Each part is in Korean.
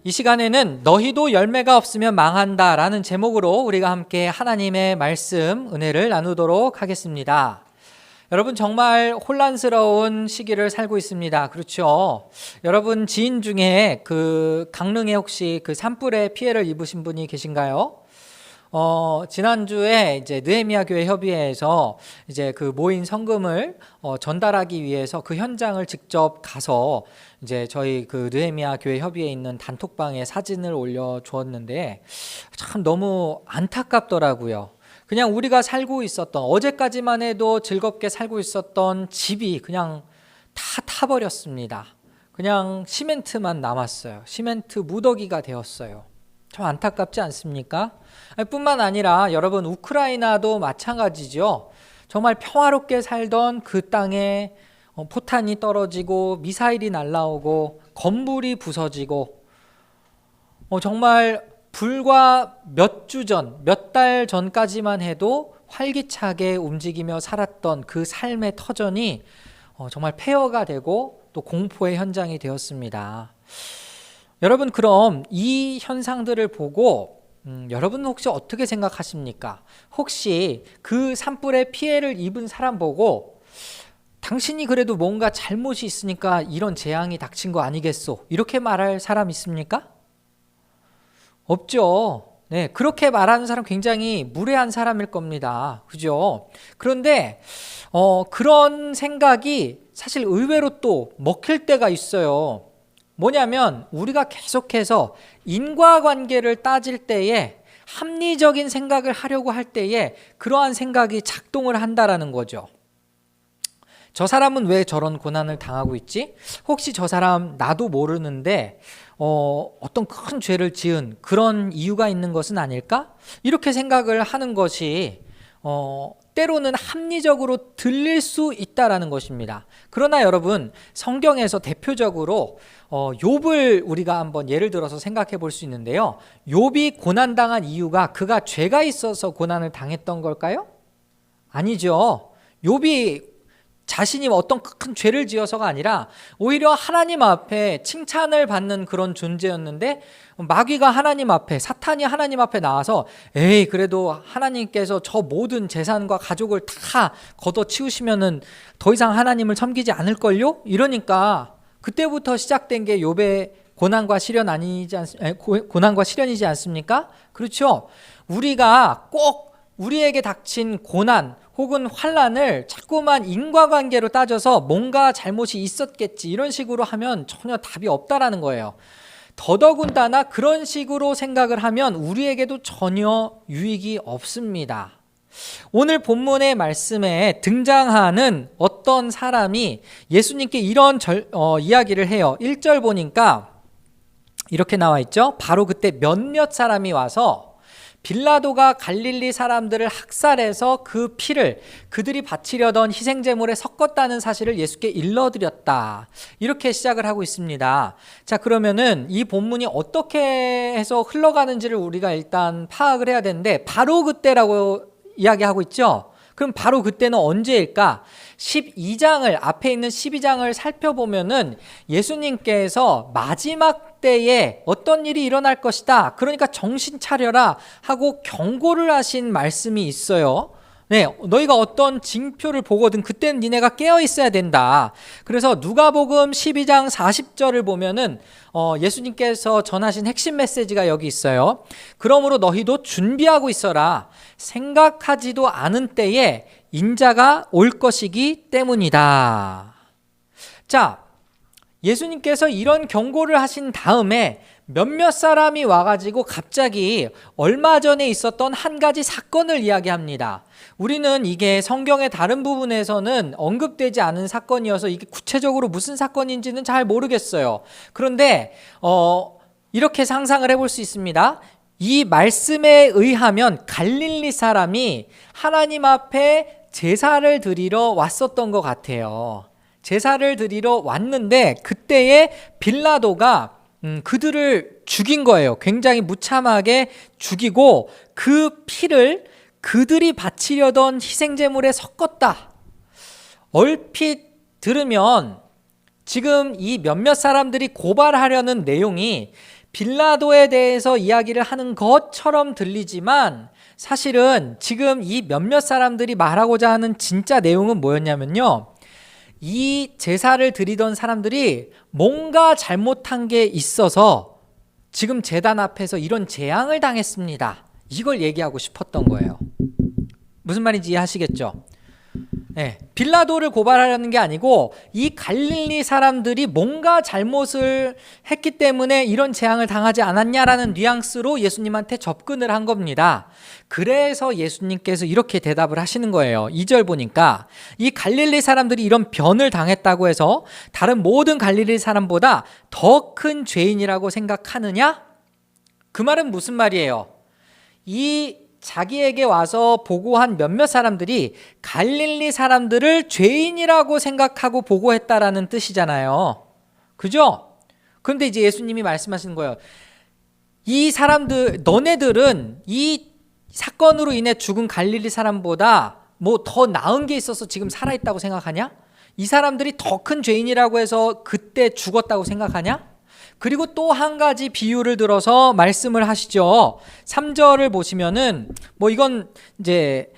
이 시간에는 너희도 열매가 없으면 망한다 라는 제목으로 우리가 함께 하나님의 말씀, 은혜를 나누도록 하겠습니다. 여러분, 정말 혼란스러운 시기를 살고 있습니다. 그렇죠? 여러분 지인 중에 강릉에 혹시 산불에 피해를 입으신 분이 계신가요? 지난주에 이제 느헤미야 교회 협의회에서 이제 모인 성금을 전달하기 위해서 그 현장을 직접 가서 이제 저희 느헤미야 교회 협의회에 있는 단톡방에 사진을 올려 주었는데 참 너무 안타깝더라고요. 그냥 우리가 살고 있었던, 어제까지만 해도 즐겁게 살고 있었던 집이 그냥 다 타버렸습니다. 그냥 시멘트만 남았어요. 시멘트 무더기가 되었어요. 참 안타깝지 않습니까? 뿐만 아니라 여러분, 우크라이나도 마찬가지죠. 정말 평화롭게 살던 그 땅에 포탄이 떨어지고 미사일이 날아오고 건물이 부서지고 정말 불과 몇 주 전, 몇 달 전까지만 해도 활기차게 움직이며 살았던 그 삶의 터전이 정말 폐허가 되고 또 공포의 현장이 되었습니다. 여러분, 그럼 이 현상들을 보고 여러분은 혹시 어떻게 생각하십니까? 혹시 그 산불에 피해를 입은 사람 보고 당신이 그래도 뭔가 잘못이 있으니까 이런 재앙이 닥친 거 아니겠소? 이렇게 말할 사람 있습니까? 없죠. 네, 그렇게 말하는 사람 굉장히 무례한 사람일 겁니다. 그죠? 그런데 그런 생각이 사실 의외로 또 먹힐 때가 있어요. 뭐냐면 우리가 계속해서 인과관계를 따질 때에, 합리적인 생각을 하려고 할 때에 그러한 생각이 작동을 한다라는 거죠. 저 사람은 왜 저런 고난을 당하고 있지? 혹시 저 사람 나도 모르는데 어떤 큰 죄를 지은 그런 이유가 있는 것은 아닐까? 이렇게 생각을 하는 것이 때로는 합리적으로 들릴 수 있다라는 것입니다. 그러나 여러분, 성경에서 대표적으로 욥을 우리가 한번 예를 들어서 생각해 볼 수 있는데요. 욥이 고난당한 이유가 그가 죄가 있어서 고난을 당했던 걸까요? 아니죠. 욥이 자신이 어떤 큰 죄를 지어서가 아니라 오히려 하나님 앞에 칭찬을 받는 그런 존재였는데, 마귀가 하나님 앞에, 사탄이 하나님 앞에 나와서 에이, 그래도 하나님께서 저 모든 재산과 가족을 다 걷어치우시면은 더 이상 하나님을 섬기지 않을걸요? 이러니까 그때부터 시작된 게 욥의 고난과 시련이지 않습니까? 그렇죠? 우리가 꼭 우리에게 닥친 고난 혹은 환난을 자꾸만 인과관계로 따져서 뭔가 잘못이 있었겠지, 이런 식으로 하면 전혀 답이 없다라는 거예요. 더더군다나 그런 식으로 생각을 하면 우리에게도 전혀 유익이 없습니다. 오늘 본문의 말씀에 등장하는 어떤 사람이 예수님께 이런 이야기를 해요. 1절 보니까 이렇게 나와 있죠. 바로 그때 몇몇 사람이 와서 빌라도가 갈릴리 사람들을 학살해서 그 피를 그들이 바치려던 희생제물에 섞었다는 사실을 예수께 일러드렸다. 이렇게 시작을 하고 있습니다. 자, 그러면은 이 본문이 어떻게 해서 흘러가는지를 우리가 일단 파악을 해야 되는데, 바로 그때라고 이야기하고 있죠. 그럼 바로 그때는 언제일까? 12장을, 앞에 있는 12장을 살펴보면은 예수님께서 마지막 때에 어떤 일이 일어날 것이다, 그러니까 정신 차려라 하고 경고를 하신 말씀이 있어요. 네, 너희가 어떤 징표를 보거든 그때는 니네가 깨어 있어야 된다. 그래서 누가복음 12장 40절을 보면은 예수님께서 전하신 핵심 메시지가 여기 있어요. 그러므로 너희도 준비하고 있어라. 생각하지도 않은 때에 인자가 올 것이기 때문이다. 자, 예수님께서 이런 경고를 하신 다음에 몇몇 사람이 와가지고 갑자기 얼마 전에 있었던 한 가지 사건을 이야기합니다. 우리는 이게 성경의 다른 부분에서는 언급되지 않은 사건이어서 이게 구체적으로 무슨 사건인지는 잘 모르겠어요. 그런데 이렇게 상상을 해볼 수 있습니다. 이 말씀에 의하면 갈릴리 사람이 하나님 앞에 제사를 드리러 왔었던 것 같아요. 제사를 드리러 왔는데 그때에 빌라도가 그들을 죽인 거예요. 굉장히 무참하게 죽이고 그 피를 그들이 바치려던 희생제물에 섞었다. 얼핏 들으면 지금 이 몇몇 사람들이 고발하려는 내용이 빌라도에 대해서 이야기를 하는 것처럼 들리지만 사실은 지금 이 몇몇 사람들이 말하고자 하는 진짜 내용은 뭐였냐면요, 이 제사를 드리던 사람들이 뭔가 잘못한 게 있어서 지금 제단 앞에서 이런 재앙을 당했습니다. 이걸 얘기하고 싶었던 거예요. 무슨 말인지 이해하시겠죠? 네, 빌라도를 고발하려는 게 아니고 이 갈릴리 사람들이 뭔가 잘못을 했기 때문에 이런 재앙을 당하지 않았냐라는 뉘앙스로 예수님한테 접근을 한 겁니다. 그래서 예수님께서 이렇게 대답을 하시는 거예요. 2절 보니까 이 갈릴리 사람들이 이런 변을 당했다고 해서 다른 모든 갈릴리 사람보다 더 큰 죄인이라고 생각하느냐? 그 말은 무슨 말이에요? 이 자기에게 와서 보고한 몇몇 사람들이 갈릴리 사람들을 죄인이라고 생각하고 보고했다라는 뜻이잖아요. 그죠? 그런데 이제 예수님이 말씀하시는 거예요. 이 사람들, 너네들은 이 사건으로 인해 죽은 갈릴리 사람보다 뭐 더 나은 게 있어서 지금 살아있다고 생각하냐? 이 사람들이 더 큰 죄인이라고 해서 그때 죽었다고 생각하냐? 그리고 또 한 가지 비유를 들어서 말씀을 하시죠. 3절을 보시면은 뭐 이건 이제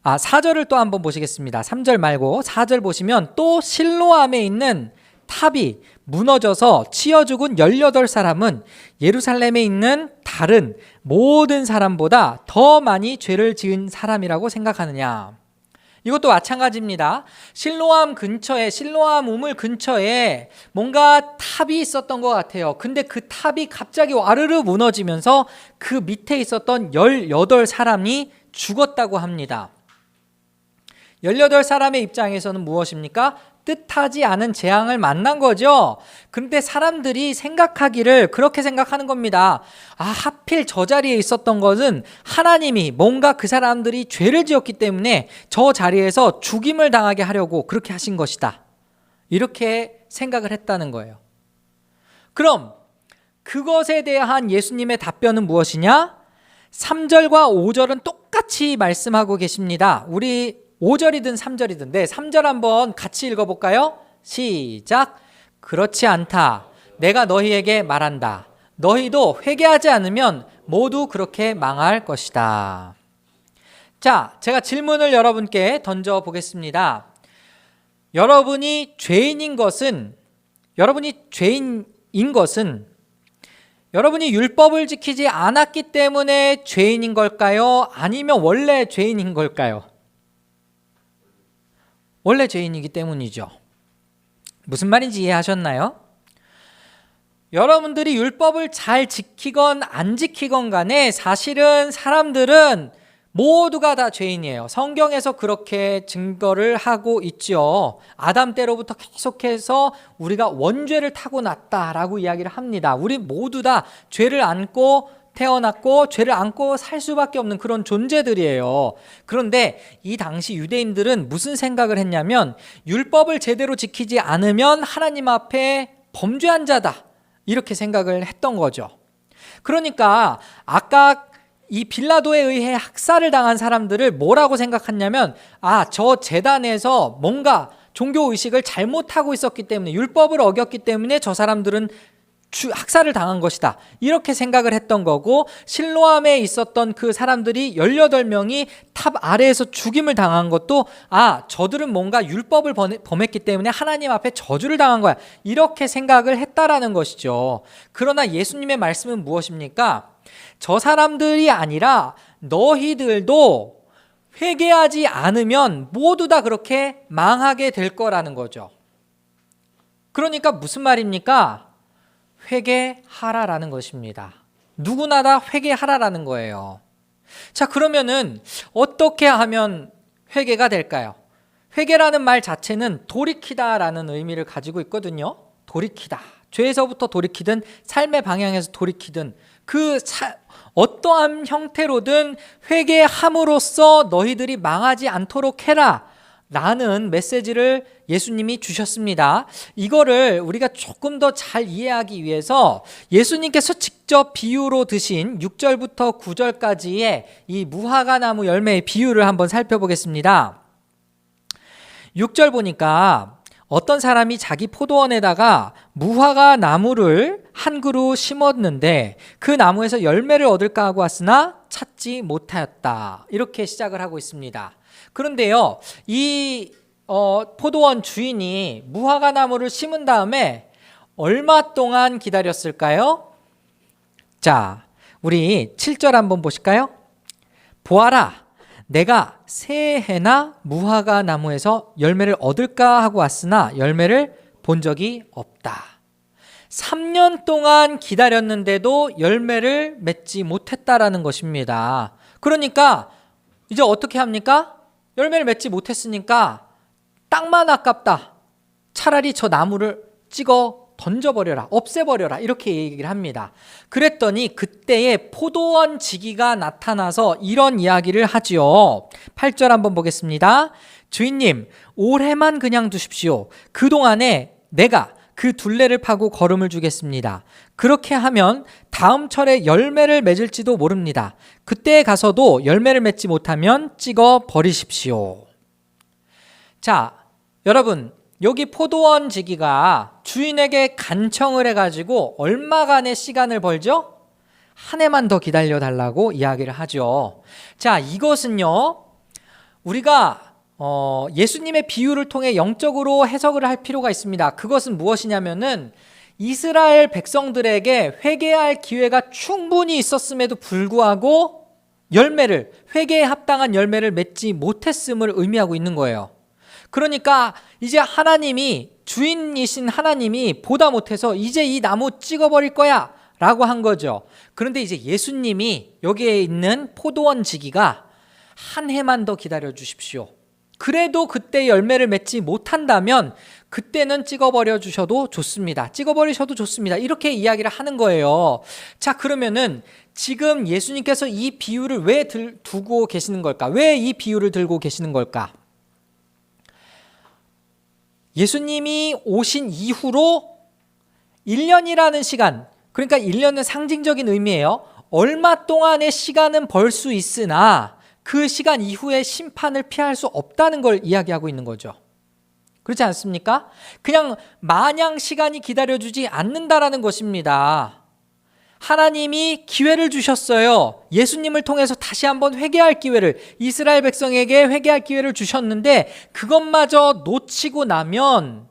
4절을 또 한번 보시겠습니다. 3절 말고 4절 보시면 또 실로암에 있는 탑이 무너져서 치여 죽은 18사람은 예루살렘에 있는 다른 모든 사람보다 더 많이 죄를 지은 사람이라고 생각하느냐. 이것도 마찬가지입니다. 실로암 우물 근처에 뭔가 탑이 있었던 것 같아요. 근데 그 탑이 갑자기 와르르 무너지면서 그 밑에 있었던 18사람이 죽었다고 합니다. 18사람의 입장에서는 무엇입니까? 뜻하지 않은 재앙을 만난 거죠. 그런데 사람들이 생각하기를 그렇게 생각하는 겁니다. 하필 저 자리에 있었던 것은 하나님이 뭔가 그 사람들이 죄를 지었기 때문에 저 자리에서 죽임을 당하게 하려고 그렇게 하신 것이다. 이렇게 생각을 했다는 거예요. 그럼 그것에 대한 예수님의 답변은 무엇이냐? 3절과 5절은 똑같이 말씀하고 계십니다. 우리 5절이든 3절이든 3절 한번 같이 읽어볼까요? 시작. 그렇지 않다. 내가 너희에게 말한다. 너희도 회개하지 않으면 모두 그렇게 망할 것이다. 자, 제가 질문을 여러분께 던져보겠습니다. 여러분이 죄인인 것은 여러분이 율법을 지키지 않았기 때문에 죄인인 걸까요? 아니면 원래 죄인인 걸까요? 원래 죄인이기 때문이죠. 무슨 말인지 이해하셨나요? 여러분들이 율법을 잘 지키건 안 지키건 간에 사실은 사람들은 모두가 다 죄인이에요. 성경에서 그렇게 증거를 하고 있죠. 아담 때로부터 계속해서 우리가 원죄를 타고났다라고 이야기를 합니다. 우리 모두 다 죄를 안고 태어났고 죄를 안고 살 수밖에 없는 그런 존재들이에요. 그런데 이 당시 유대인들은 무슨 생각을 했냐면 율법을 제대로 지키지 않으면 하나님 앞에 범죄한 자다, 이렇게 생각을 했던 거죠. 그러니까 아까 이 빌라도에 의해 학살을 당한 사람들을 뭐라고 생각했냐면 저 제단에서 뭔가 종교의식을 잘못하고 있었기 때문에, 율법을 어겼기 때문에 저 사람들은 학살을 당한 것이다, 이렇게 생각을 했던 거고, 실로암에 있었던 그 사람들이 18명이 탑 아래에서 죽임을 당한 것도 저들은 뭔가 율법을 범했기 때문에 하나님 앞에 저주를 당한 거야, 이렇게 생각을 했다라는 것이죠. 그러나 예수님의 말씀은 무엇입니까? 저 사람들이 아니라 너희들도 회개하지 않으면 모두 다 그렇게 망하게 될 거라는 거죠. 그러니까 무슨 말입니까? 회개하라라는 것입니다. 누구나 다 회개하라라는 거예요. 자, 그러면은 어떻게 하면 회개가 될까요? 회개라는 말 자체는 돌이키다라는 의미를 가지고 있거든요. 돌이키다. 죄에서부터 돌이키든 삶의 방향에서 돌이키든 어떠한 형태로든 회개함으로써 너희들이 망하지 않도록 해라 라는 메시지를 예수님이 주셨습니다. 이거를 우리가 조금 더 잘 이해하기 위해서 예수님께서 직접 비유로 드신 6절부터 9절까지의 이 무화과 나무 열매의 비유를 한번 살펴보겠습니다. 6절 보니까 어떤 사람이 자기 포도원에다가 무화과 나무를 한 그루 심었는데 그 나무에서 열매를 얻을까 하고 왔으나 찾지 못하였다. 이렇게 시작을 하고 있습니다. 그런데요, 이 포도원 주인이 무화과 나무를 심은 다음에 얼마 동안 기다렸을까요? 자, 우리 7절 한번 보실까요? 보아라, 내가 새해나 무화과 나무에서 열매를 얻을까 하고 왔으나 열매를 본 적이 없다. 3년 동안 기다렸는데도 열매를 맺지 못했다라는 것입니다. 그러니까 이제 어떻게 합니까? 열매를 맺지 못했으니까 땅만 아깝다. 차라리 저 나무를 찍어 던져버려라, 없애버려라, 이렇게 얘기를 합니다. 그랬더니 그때에 포도원 지기가 나타나서 이런 이야기를 하지요. 8절 한번 보겠습니다. 주인님, 올해만 그냥 두십시오. 그동안에 내가 그 둘레를 파고 거름을 주겠습니다. 그렇게 하면 다음 철에 열매를 맺을지도 모릅니다. 그때에 가서도 열매를 맺지 못하면 찍어 버리십시오. 자, 여러분, 여기 포도원 지기가 주인에게 간청을 해가지고 얼마간의 시간을 벌죠? 한 해만 더 기다려달라고 이야기를 하죠. 자, 이것은요, 우리가 예수님의 비유를 통해 영적으로 해석을 할 필요가 있습니다. 그것은 무엇이냐면은 이스라엘 백성들에게 회개할 기회가 충분히 있었음에도 불구하고 회개에 합당한 열매를 맺지 못했음을 의미하고 있는 거예요. 그러니까 이제 하나님이, 주인이신 하나님이 보다 못해서 이제 이 나무 찍어버릴 거야 라고 한 거죠. 그런데 이제 예수님이 여기에 있는 포도원 지기가 한 해만 더 기다려 주십시오. 그래도 그때 열매를 맺지 못한다면 그때는 찍어버려 주셔도 좋습니다. 찍어버리셔도 좋습니다. 이렇게 이야기를 하는 거예요. 자, 그러면은 지금 예수님께서 이 비유를 왜 두고 계시는 걸까? 왜 이 비유를 들고 계시는 걸까? 예수님이 오신 이후로 1년이라는 시간, 그러니까 1년은 상징적인 의미예요. 얼마 동안의 시간은 벌 수 있으나 그 시간 이후에 심판을 피할 수 없다는 걸 이야기하고 있는 거죠. 그렇지 않습니까? 그냥 마냥 시간이 기다려주지 않는다라는 것입니다. 하나님이 기회를 주셨어요. 예수님을 통해서 다시 한번 회개할 기회를, 이스라엘 백성에게 회개할 기회를 주셨는데 그것마저 놓치고 나면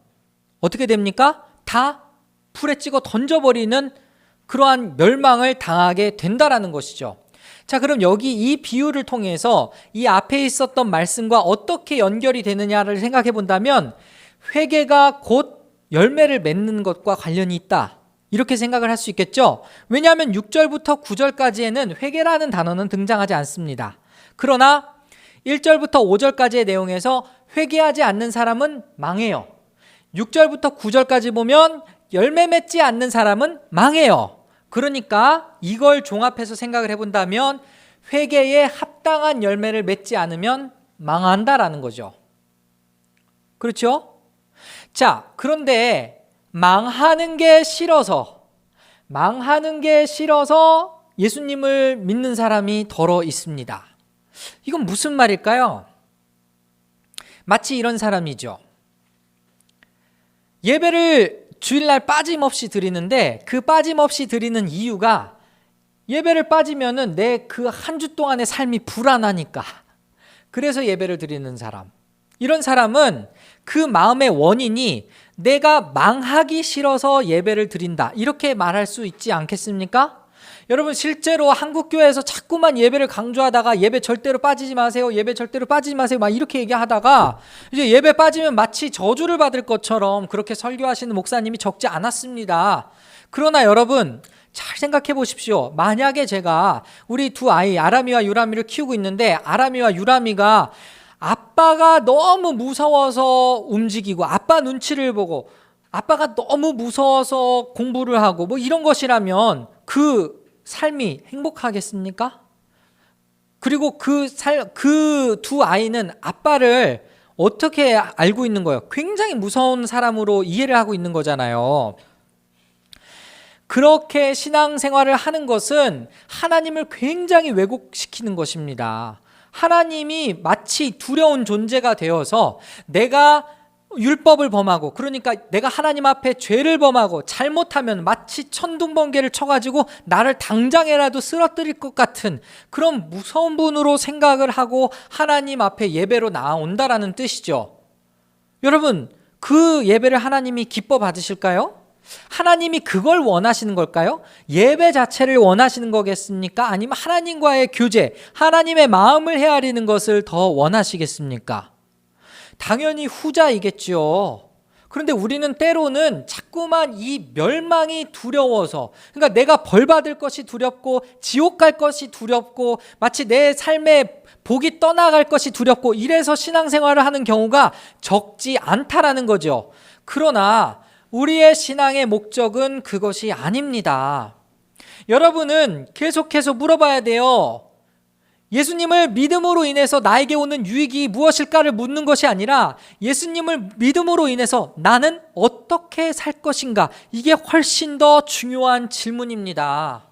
어떻게 됩니까? 다 불에 찍어 던져버리는 그러한 멸망을 당하게 된다라는 것이죠. 자, 그럼 여기 이 비유를 통해서 이 앞에 있었던 말씀과 어떻게 연결이 되느냐를 생각해 본다면 회개가 곧 열매를 맺는 것과 관련이 있다, 이렇게 생각을 할 수 있겠죠. 왜냐하면 6절부터 9절까지에는 회개라는 단어는 등장하지 않습니다. 그러나 1절부터 5절까지의 내용에서 회개하지 않는 사람은 망해요. 6절부터 9절까지 보면 열매 맺지 않는 사람은 망해요. 그러니까 이걸 종합해서 생각을 해본다면 회개에 합당한 열매를 맺지 않으면 망한다라는 거죠. 그렇죠? 자, 그런데 망하는 게 싫어서 예수님을 믿는 사람이 더러 있습니다. 이건 무슨 말일까요? 마치 이런 사람이죠. 예배를 주일날 빠짐없이 드리는데 그 빠짐없이 드리는 이유가 예배를 빠지면은 내 그 한 주 동안의 삶이 불안하니까, 그래서 예배를 드리는 사람, 이런 사람은 그 마음의 원인이 내가 망하기 싫어서 예배를 드린다, 이렇게 말할 수 있지 않겠습니까? 여러분, 실제로 한국교회에서 자꾸만 예배를 강조하다가 예배 절대로 빠지지 마세요, 예배 절대로 빠지지 마세요, 막 이렇게 얘기하다가 이제 예배 빠지면 마치 저주를 받을 것처럼 그렇게 설교하시는 목사님이 적지 않았습니다. 그러나 여러분, 잘 생각해 보십시오. 만약에 제가 우리 두 아이 아람이와 유람이를 키우고 있는데 아람이와 유람이가 아빠가 너무 무서워서 움직이고 아빠 눈치를 보고 아빠가 너무 무서워서 공부를 하고 뭐 이런 것이라면 그 삶이 행복하겠습니까? 그리고 그 두 아이는 아빠를 어떻게 알고 있는 거예요? 굉장히 무서운 사람으로 이해를 하고 있는 거잖아요. 그렇게 신앙생활을 하는 것은 하나님을 굉장히 왜곡시키는 것입니다. 하나님이 마치 두려운 존재가 되어서 내가 율법을 범하고, 그러니까 내가 하나님 앞에 죄를 범하고 잘못하면 마치 천둥번개를 쳐가지고 나를 당장에라도 쓰러뜨릴 것 같은 그런 무서운 분으로 생각을 하고 하나님 앞에 예배로 나아온다라는 뜻이죠. 여러분, 그 예배를 하나님이 기뻐 받으실까요? 하나님이 그걸 원하시는 걸까요? 예배 자체를 원하시는 거겠습니까? 아니면 하나님과의 교제, 하나님의 마음을 헤아리는 것을 더 원하시겠습니까? 당연히 후자이겠죠. 그런데 우리는 때로는 자꾸만 이 멸망이 두려워서, 그러니까 내가 벌 받을 것이 두렵고 지옥 갈 것이 두렵고 마치 내 삶에 복이 떠나갈 것이 두렵고 이래서 신앙생활을 하는 경우가 적지 않다라는 거죠. 그러나 우리의 신앙의 목적은 그것이 아닙니다. 여러분은 계속해서 물어봐야 돼요. 예수님을 믿음으로 인해서 나에게 오는 유익이 무엇일까를 묻는 것이 아니라 예수님을 믿음으로 인해서 나는 어떻게 살 것인가, 이게 훨씬 더 중요한 질문입니다.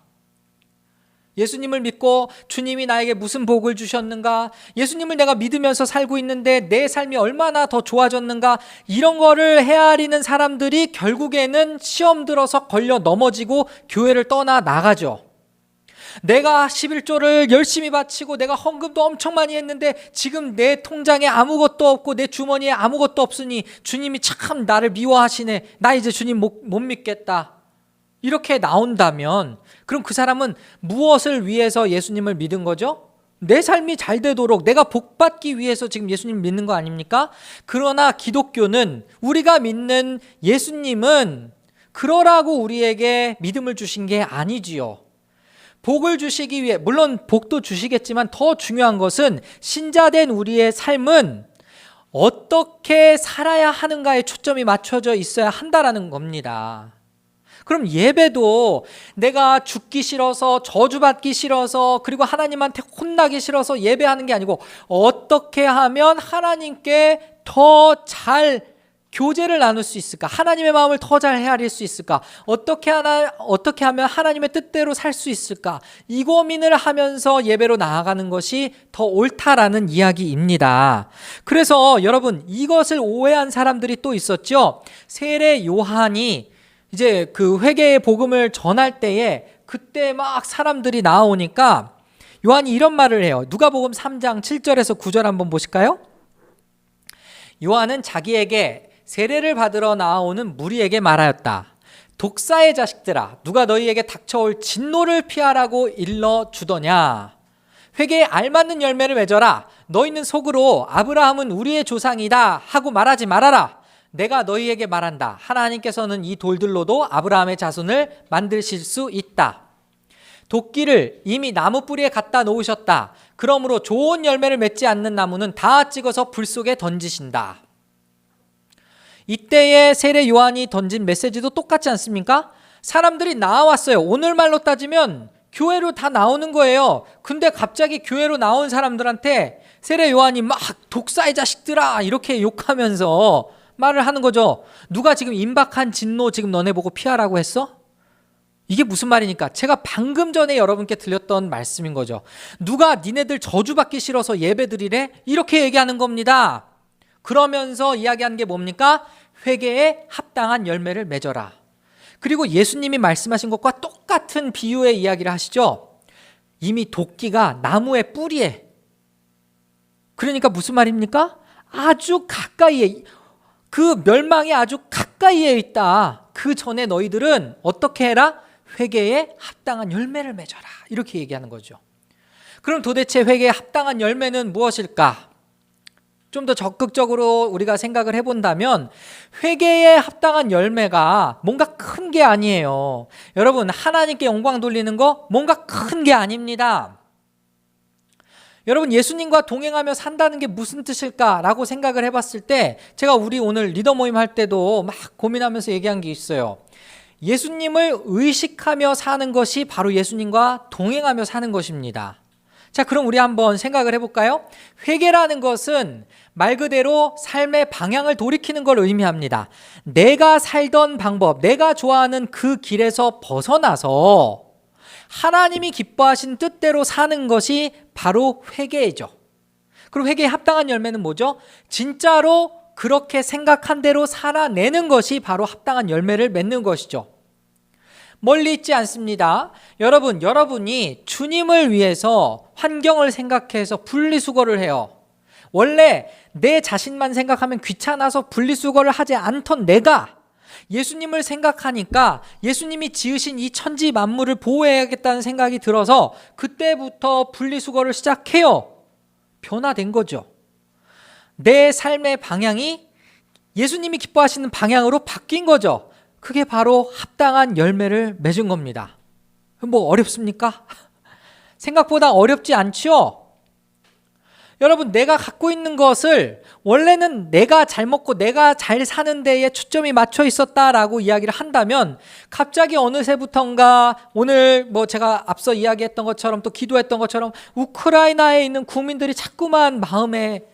예수님을 믿고 주님이 나에게 무슨 복을 주셨는가, 예수님을 내가 믿으면서 살고 있는데 내 삶이 얼마나 더 좋아졌는가, 이런 거를 헤아리는 사람들이 결국에는 시험 들어서 걸려 넘어지고 교회를 떠나 나가죠. 내가 11조를 열심히 바치고 내가 헌금도 엄청 많이 했는데 지금 내 통장에 아무것도 없고 내 주머니에 아무것도 없으니 주님이 참 나를 미워하시네, 나 이제 주님 못 믿겠다, 이렇게 나온다면 그럼 그 사람은 무엇을 위해서 예수님을 믿은 거죠? 내 삶이 잘 되도록 내가 복받기 위해서 지금 예수님 믿는 거 아닙니까? 그러나 기독교는, 우리가 믿는 예수님은 그러라고 우리에게 믿음을 주신 게 아니지요. 복을 주시기 위해, 물론 복도 주시겠지만 더 중요한 것은 신자된 우리의 삶은 어떻게 살아야 하는가에 초점이 맞춰져 있어야 한다라는 겁니다. 그럼 예배도 내가 죽기 싫어서, 저주받기 싫어서, 그리고 하나님한테 혼나기 싫어서 예배하는 게 아니고 어떻게 하면 하나님께 더 잘 교제를 나눌 수 있을까? 하나님의 마음을 더 잘 헤아릴 수 있을까? 어떻게 하면 하나님의 뜻대로 살 수 있을까? 이 고민을 하면서 예배로 나아가는 것이 더 옳다라는 이야기입니다. 그래서 여러분, 이것을 오해한 사람들이 또 있었죠. 세례 요한이 이제 그 회개의 복음을 전할 때에 그때 막 사람들이 나오니까 요한이 이런 말을 해요. 누가복음 3장 7절에서 9절 한번 보실까요? 요한은 자기에게 세례를 받으러 나오는 무리에게 말하였다. 독사의 자식들아, 누가 너희에게 닥쳐올 진노를 피하라고 일러주더냐. 회개에 알맞는 열매를 맺어라. 너희는 속으로 아브라함은 우리의 조상이다 하고 말하지 말아라. 내가 너희에게 말한다. 하나님께서는 이 돌들로도 아브라함의 자손을 만드실 수 있다. 도끼를 이미 나무 뿌리에 갖다 놓으셨다. 그러므로 좋은 열매를 맺지 않는 나무는 다 찍어서 불 속에 던지신다. 이때의 세례 요한이 던진 메시지도 똑같지 않습니까? 사람들이 나왔어요. 오늘 말로 따지면 교회로 다 나오는 거예요. 근데 갑자기 교회로 나온 사람들한테 세례 요한이 막 독사의 자식들아 이렇게 욕하면서 말을 하는 거죠. 누가 지금 임박한 진노 지금 너네 보고 피하라고 했어? 이게 무슨 말이니까? 제가 방금 전에 여러분께 들렸던 말씀인 거죠. 누가 니네들 저주받기 싫어서 예배드리래? 이렇게 얘기하는 겁니다. 그러면서 이야기하는 게 뭡니까? 회개에 합당한 열매를 맺어라. 그리고 예수님이 말씀하신 것과 똑같은 비유의 이야기를 하시죠. 이미 도끼가 나무의 뿌리에, 그러니까 무슨 말입니까? 아주 가까이에, 그 멸망이 아주 가까이에 있다. 그 전에 너희들은 어떻게 해라? 회개에 합당한 열매를 맺어라. 이렇게 얘기하는 거죠. 그럼 도대체 회개에 합당한 열매는 무엇일까? 좀 더 적극적으로 우리가 생각을 해본다면 회개에 합당한 열매가 뭔가 큰 게 아니에요. 여러분, 하나님께 영광 돌리는 거 뭔가 큰 게 아닙니다. 여러분, 예수님과 동행하며 산다는 게 무슨 뜻일까라고 생각을 해봤을 때 제가 우리 오늘 리더 모임 할 때도 막 고민하면서 얘기한 게 있어요. 예수님을 의식하며 사는 것이 바로 예수님과 동행하며 사는 것입니다. 자, 그럼 우리 한번 생각을 해볼까요? 회개라는 것은 말 그대로 삶의 방향을 돌이키는 걸 의미합니다. 내가 살던 방법, 내가 좋아하는 그 길에서 벗어나서 하나님이 기뻐하신 뜻대로 사는 것이 바로 회개죠. 그리고 회개에 합당한 열매는 뭐죠? 진짜로 그렇게 생각한 대로 살아내는 것이 바로 합당한 열매를 맺는 것이죠. 멀리 있지 않습니다. 여러분이 주님을 위해서 환경을 생각해서 분리수거를 해요. 원래 내 자신만 생각하면 귀찮아서 분리수거를 하지 않던 내가 예수님을 생각하니까 예수님이 지으신 이 천지 만물을 보호해야겠다는 생각이 들어서 그때부터 분리수거를 시작해요. 변화된 거죠. 내 삶의 방향이 예수님이 기뻐하시는 방향으로 바뀐 거죠. 그게 바로 합당한 열매를 맺은 겁니다. 뭐 어렵습니까? 생각보다 어렵지 않죠? 여러분, 내가 갖고 있는 것을 원래는 내가 잘 먹고 내가 잘 사는 데에 초점이 맞춰 있었다라고 이야기를 한다면 갑자기 어느새부턴가 오늘 제가 앞서 이야기했던 것처럼 또 기도했던 것처럼 우크라이나에 있는 국민들이 자꾸만 마음에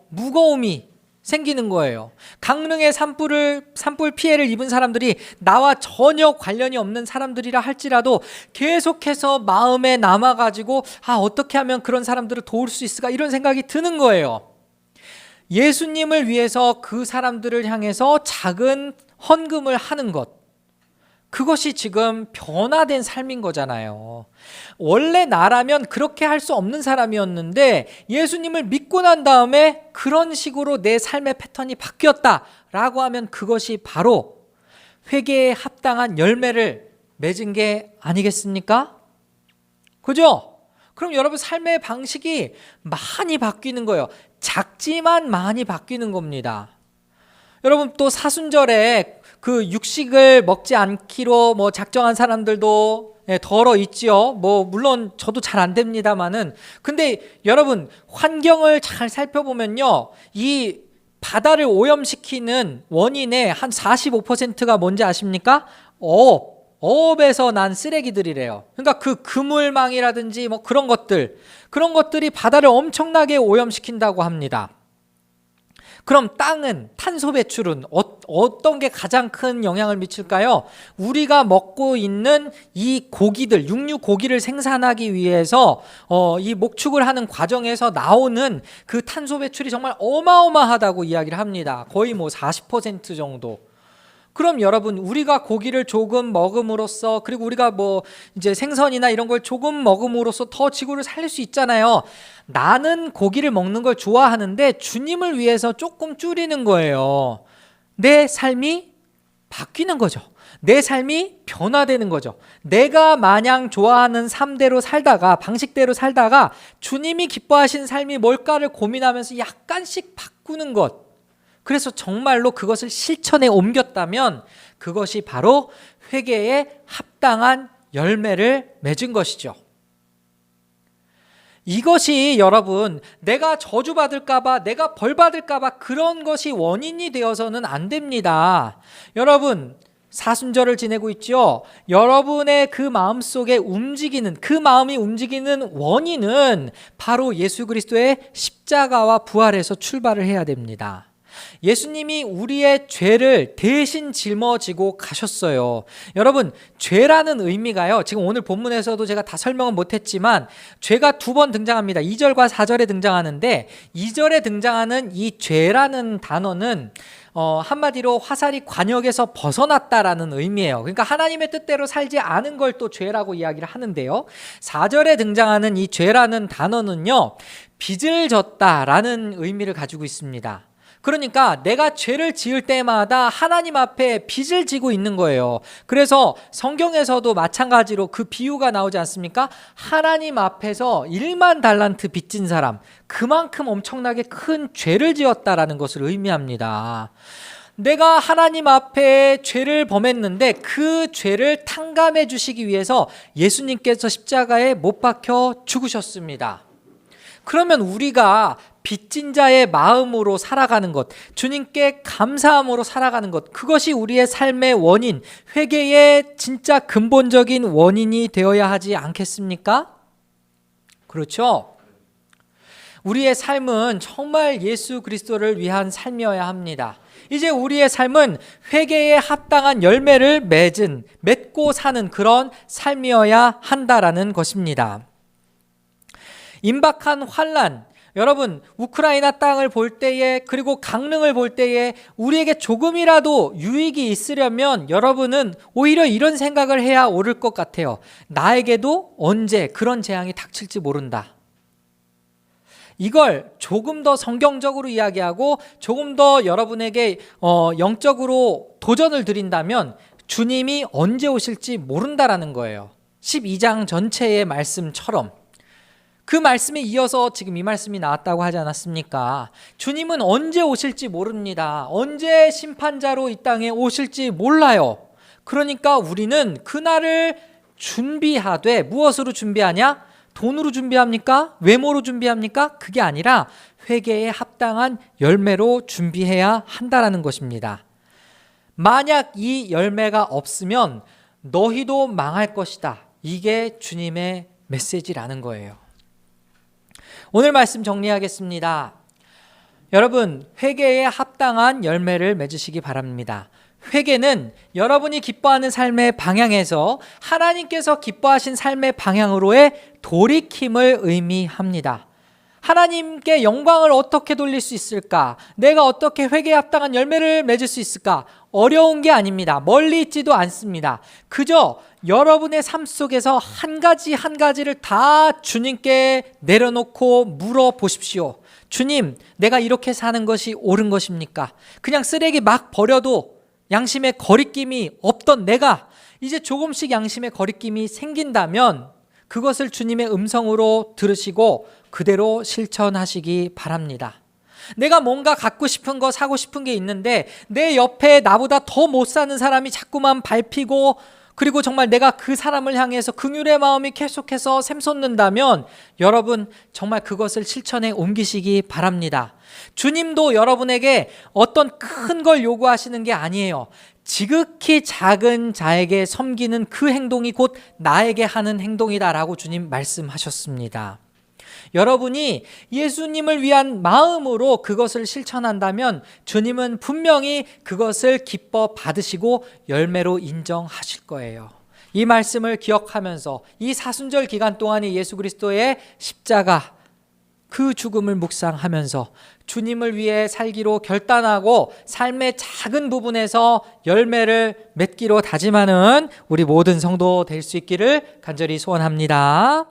무거움이 생기는 거예요. 강릉의 산불 피해를 입은 사람들이 나와 전혀 관련이 없는 사람들이라 할지라도 계속해서 마음에 남아가지고 어떻게 하면 그런 사람들을 도울 수 있을까 이런 생각이 드는 거예요. 예수님을 위해서 그 사람들을 향해서 작은 헌금을 하는 것, 그것이 지금 변화된 삶인 거잖아요. 원래 나라면 그렇게 할 수 없는 사람이었는데 예수님을 믿고 난 다음에 그런 식으로 내 삶의 패턴이 바뀌었다라고 하면 그것이 바로 회개에 합당한 열매를 맺은 게 아니겠습니까? 그죠? 그럼 여러분 삶의 방식이 많이 바뀌는 거예요. 작지만 많이 바뀌는 겁니다. 여러분 또 사순절에 그 육식을 먹지 않기로 작정한 사람들도 덜어 있지요. 물론 저도 잘 안 됩니다만은, 근데 여러분 환경을 잘 살펴보면요, 이 바다를 오염시키는 원인의 한 45%가 뭔지 아십니까? 어업에서 난 쓰레기들이래요. 그러니까 그 그물망이라든지 그런 것들이 바다를 엄청나게 오염시킨다고 합니다. 그럼 땅은, 탄소 배출은 어떤 게 가장 큰 영향을 미칠까요? 우리가 먹고 있는 이 고기들, 육류 고기를 생산하기 위해서 이 목축을 하는 과정에서 나오는 그 탄소 배출이 정말 어마어마하다고 이야기를 합니다. 거의 40% 정도. 그럼 여러분, 우리가 고기를 조금 먹음으로써, 그리고 우리가 이제 생선이나 이런 걸 조금 먹음으로써 더 지구를 살릴 수 있잖아요. 나는 고기를 먹는 걸 좋아하는데 주님을 위해서 조금 줄이는 거예요. 내 삶이 바뀌는 거죠. 내 삶이 변화되는 거죠. 내가 마냥 좋아하는 삶대로 살다가, 방식대로 살다가 주님이 기뻐하시는 삶이 뭘까를 고민하면서 약간씩 바꾸는 것. 그래서 정말로 그것을 실천에 옮겼다면 그것이 바로 회개에 합당한 열매를 맺은 것이죠. 이것이 여러분, 내가 저주받을까봐, 내가 벌받을까봐 그런 것이 원인이 되어서는 안 됩니다. 여러분, 사순절을 지내고 있죠. 여러분의 그 마음속에 그 마음이 움직이는 원인은 바로 예수 그리스도의 십자가와 부활에서 출발을 해야 됩니다. 예수님이 우리의 죄를 대신 짊어지고 가셨어요. 여러분, 죄라는 의미가요, 지금 오늘 본문에서도 제가 다 설명은 못했지만 죄가 두 번 등장합니다. 2절과 4절에 등장하는데, 2절에 등장하는 이 죄라는 단어는 한마디로 화살이 관역에서 벗어났다라는 의미예요. 그러니까 하나님의 뜻대로 살지 않은 걸 또 죄라고 이야기를 하는데요, 4절에 등장하는 이 죄라는 단어는요, 빚을 졌다라는 의미를 가지고 있습니다. 그러니까 내가 죄를 지을 때마다 하나님 앞에 빚을 지고 있는 거예요. 그래서 성경에서도 마찬가지로 그 비유가 나오지 않습니까? 하나님 앞에서 1만 달란트 빚진 사람, 그만큼 엄청나게 큰 죄를 지었다라는 것을 의미합니다. 내가 하나님 앞에 죄를 범했는데 그 죄를 탕감해 주시기 위해서 예수님께서 십자가에 못 박혀 죽으셨습니다. 그러면 우리가 빚진 자의 마음으로 살아가는 것, 주님께 감사함으로 살아가는 것, 그것이 우리의 삶의 원인, 회개의 진짜 근본적인 원인이 되어야 하지 않겠습니까? 그렇죠? 우리의 삶은 정말 예수 그리스도를 위한 삶이어야 합니다. 이제 우리의 삶은 회개에 합당한 열매를 맺고 사는 그런 삶이어야 한다라는 것입니다. 임박한 환난, 여러분, 우크라이나 땅을 볼 때에, 그리고 강릉을 볼 때에 우리에게 조금이라도 유익이 있으려면 여러분은 오히려 이런 생각을 해야 옳을 것 같아요. 나에게도 언제 그런 재앙이 닥칠지 모른다. 이걸 조금 더 성경적으로 이야기하고 조금 더 여러분에게 영적으로 도전을 드린다면 주님이 언제 오실지 모른다라는 거예요. 12장 전체의 말씀처럼. 그 말씀에 이어서 지금 이 말씀이 나왔다고 하지 않았습니까? 주님은 언제 오실지 모릅니다. 언제 심판자로 이 땅에 오실지 몰라요. 그러니까 우리는 그날을 준비하되, 무엇으로 준비하냐? 돈으로 준비합니까? 외모로 준비합니까? 그게 아니라 회개에 합당한 열매로 준비해야 한다라는 것입니다. 만약 이 열매가 없으면 너희도 망할 것이다. 이게 주님의 메시지라는 거예요. 오늘 말씀 정리하겠습니다. 여러분, 회개에 합당한 열매를 맺으시기 바랍니다. 회개는 여러분이 기뻐하는 삶의 방향에서 하나님께서 기뻐하신 삶의 방향으로의 돌이킴을 의미합니다. 하나님께 영광을 어떻게 돌릴 수 있을까? 내가 어떻게 회개에 합당한 열매를 맺을 수 있을까? 어려운 게 아닙니다. 멀리 있지도 않습니다. 그저 여러분의 삶 속에서 한 가지 한 가지를 다 주님께 내려놓고 물어보십시오. 주님, 내가 이렇게 사는 것이 옳은 것입니까? 그냥 쓰레기 막 버려도 양심의 거리낌이 없던 내가 이제 조금씩 양심의 거리낌이 생긴다면 그것을 주님의 음성으로 들으시고 그대로 실천하시기 바랍니다. 내가 뭔가 갖고 싶은 거, 사고 싶은 게 있는데 내 옆에 나보다 더 못 사는 사람이 자꾸만 밟히고, 그리고 정말 내가 그 사람을 향해서 긍휼의 마음이 계속해서 샘솟는다면 여러분 정말 그것을 실천에 옮기시기 바랍니다. 주님도 여러분에게 어떤 큰 걸 요구하시는 게 아니에요. 지극히 작은 자에게 섬기는 그 행동이 곧 나에게 하는 행동이다라고 주님 말씀하셨습니다. 여러분이 예수님을 위한 마음으로 그것을 실천한다면 주님은 분명히 그것을 기뻐 받으시고 열매로 인정하실 거예요. 이 말씀을 기억하면서 이 사순절 기간 동안에 예수 그리스도의 십자가, 그 죽음을 묵상하면서 주님을 위해 살기로 결단하고 삶의 작은 부분에서 열매를 맺기로 다짐하는 우리 모든 성도 될 수 있기를 간절히 소원합니다.